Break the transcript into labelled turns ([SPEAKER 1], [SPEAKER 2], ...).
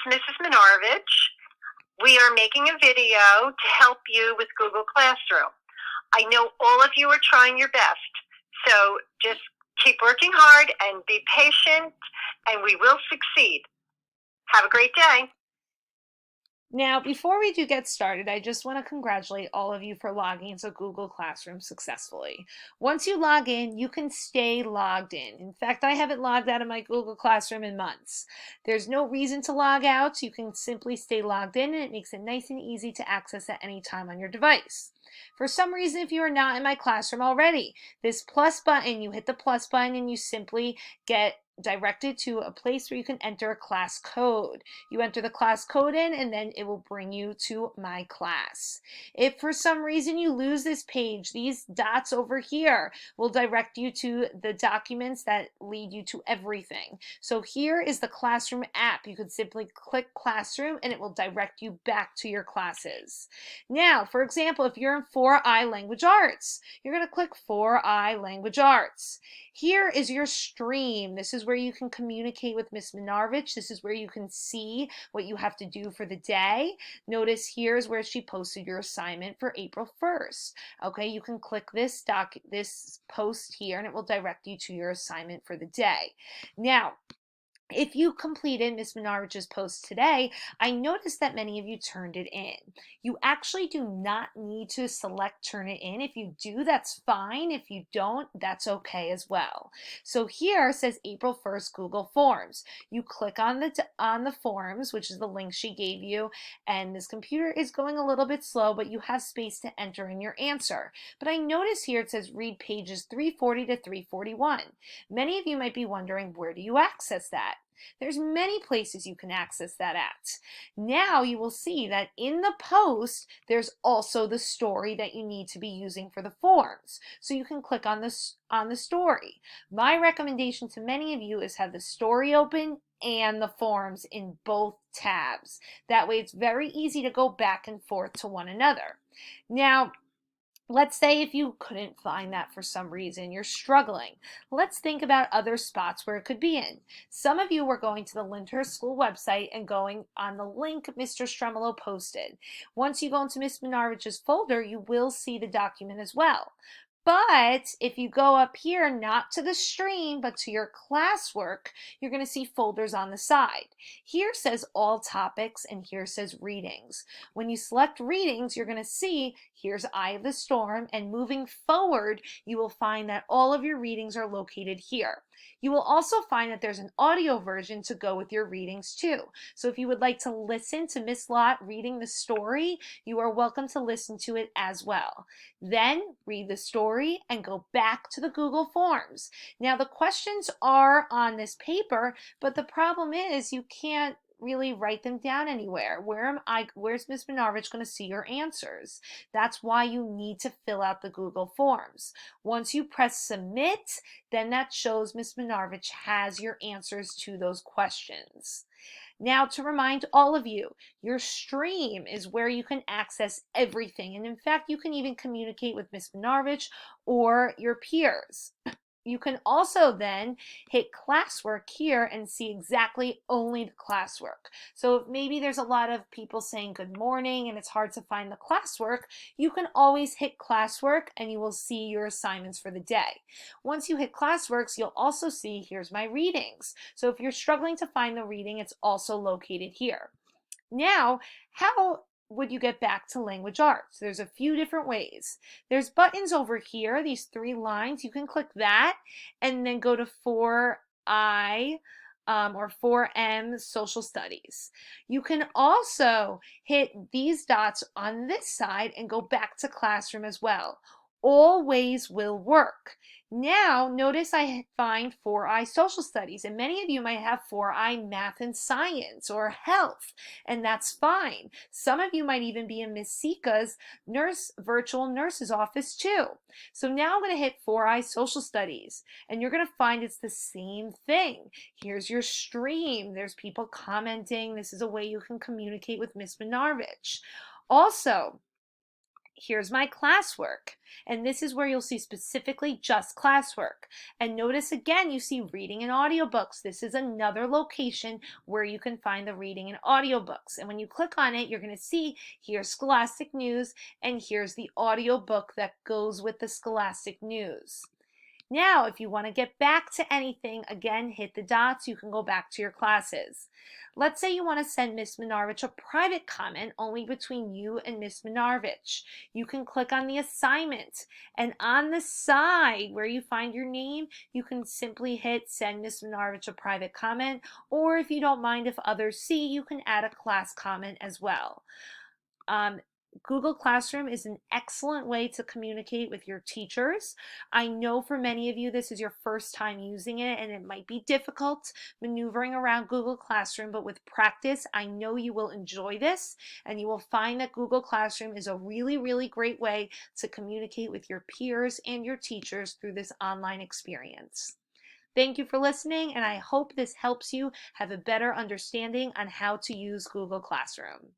[SPEAKER 1] is Mrs. Minarovich. We are making a video to help you with Google Classroom. I know all of you are trying your best, so just keep working hard and be patient, and we will succeed. Have a great day.
[SPEAKER 2] Now, before we do get started, I just want to congratulate all of you for logging into Google Classroom successfully. Once you log in, you can stay logged in. In fact, I haven't logged out of my Google Classroom in months. There's no reason to log out, so you can simply stay logged in, and it makes it nice and easy to access at any time on your device. For some reason, if you are not in my classroom already, this plus button, you hit the plus button and you simply get directed to a place where you can enter a class code. You enter the class code in and then it will bring you to my class. If for some reason you lose this page, these dots over here will direct you to the documents that lead you to everything. So here is the Classroom app. You could simply click Classroom and it will direct you back to your classes. Now, for example, if you're in 4i Language Arts, you're going to click 4i Language Arts. Here is your stream. This is where you can communicate with Miss Minarovich. This is where you can see what you have to do for the day. Notice here's where she posted your assignment for April 1st. Okay, you can click this post here and it will direct you to your assignment for the day. Now, if you completed Miss Minarich's post today, I noticed that many of you turned it in. You actually do not need to select turn it in. If you do, that's fine. If you don't, that's okay as well. So here it says April 1st Google Forms. You click on the forms, which is the link she gave you, and this computer is going a little bit slow, but you have space to enter in your answer. But I notice here it says read pages 340 to 341. Many of you might be wondering, where do you access that? There's many places you can access that at. Now you will see that in the post, there's also the story that you need to be using for the forms. So you can click on the story. My recommendation to many of you is have the story open and the forms in both tabs. That way it's very easy to go back and forth to one another. Now, let's say if you couldn't find that for some reason, you're struggling. Let's think about other spots where it could be in. Some of you were going to the Lyndhurst School website and going on the link Mr. Stremolo posted. Once you go into Miss Minarich's folder, you will see the document as well. But if you go up here, not to the stream, but to your classwork, you're going to see folders on the side. Here says all topics and here says readings. When you select readings, you're going to see here's Eye of the Storm, and moving forward, you will find that all of your readings are located here. You will also find that there's an audio version to go with your readings too. So if you would like to listen to Miss Lott reading the story, you are welcome to listen to it as well. Then read the story and go back to the Google Forms. Now the questions are on this paper, but the problem is you can't really write them down anywhere. Where's Miss Minarovich going to see your answers? That's why you need to fill out the Google Forms. Once you press submit, then that shows Miss Minarovich has your answers to those questions. Now, to remind all of you, your stream is where you can access everything. And in fact, you can even communicate with Miss Minarovich or your peers. You can also then hit classwork here and see exactly only the classwork. So if maybe there's a lot of people saying good morning and it's hard to find the classwork, you can always hit classwork and you will see your assignments for the day. Once you hit classworks, you'll also see here's my readings. So if you're struggling to find the reading, it's also located here. Now, how would you get back to language arts? There's a few different ways. There's buttons over here, these three lines. You can click that and then go to 4i or 4M social studies. You can also hit these dots on this side and go back to classroom as well. All ways will work. Now, notice I find 4i social studies, and many of you might have 4i math and science or health, and that's fine. Some of you might even be in Miss Sika's virtual nurse's office too. So now I'm going to hit 4i social studies, and you're going to find it's the same thing. Here's your stream. There's people commenting. This is a way you can communicate with Miss Minarovich. Also, here's my classwork. And this is where you'll see specifically just classwork. And notice again, you see reading and audiobooks. This is another location where you can find the reading and audiobooks. And when you click on it, you're going to see here's Scholastic News and here's the audiobook that goes with the Scholastic News. Now, if you want to get back to anything, again, hit the dots. You can go back to your classes. Let's say you want to send Miss Minarovich a private comment only between you and Miss Minarovich. You can click on the assignment, and on the side where you find your name, you can simply hit send Miss Minarovich a private comment, or if you don't mind if others see, you can add a class comment as well. Google Classroom is an excellent way to communicate with your teachers. I know for many of you this is your first time using it and it might be difficult maneuvering around Google Classroom, but with practice, I know you will enjoy this and you will find that Google Classroom is a really, really great way to communicate with your peers and your teachers through this online experience. Thank you for listening, and I hope this helps you have a better understanding on how to use Google Classroom.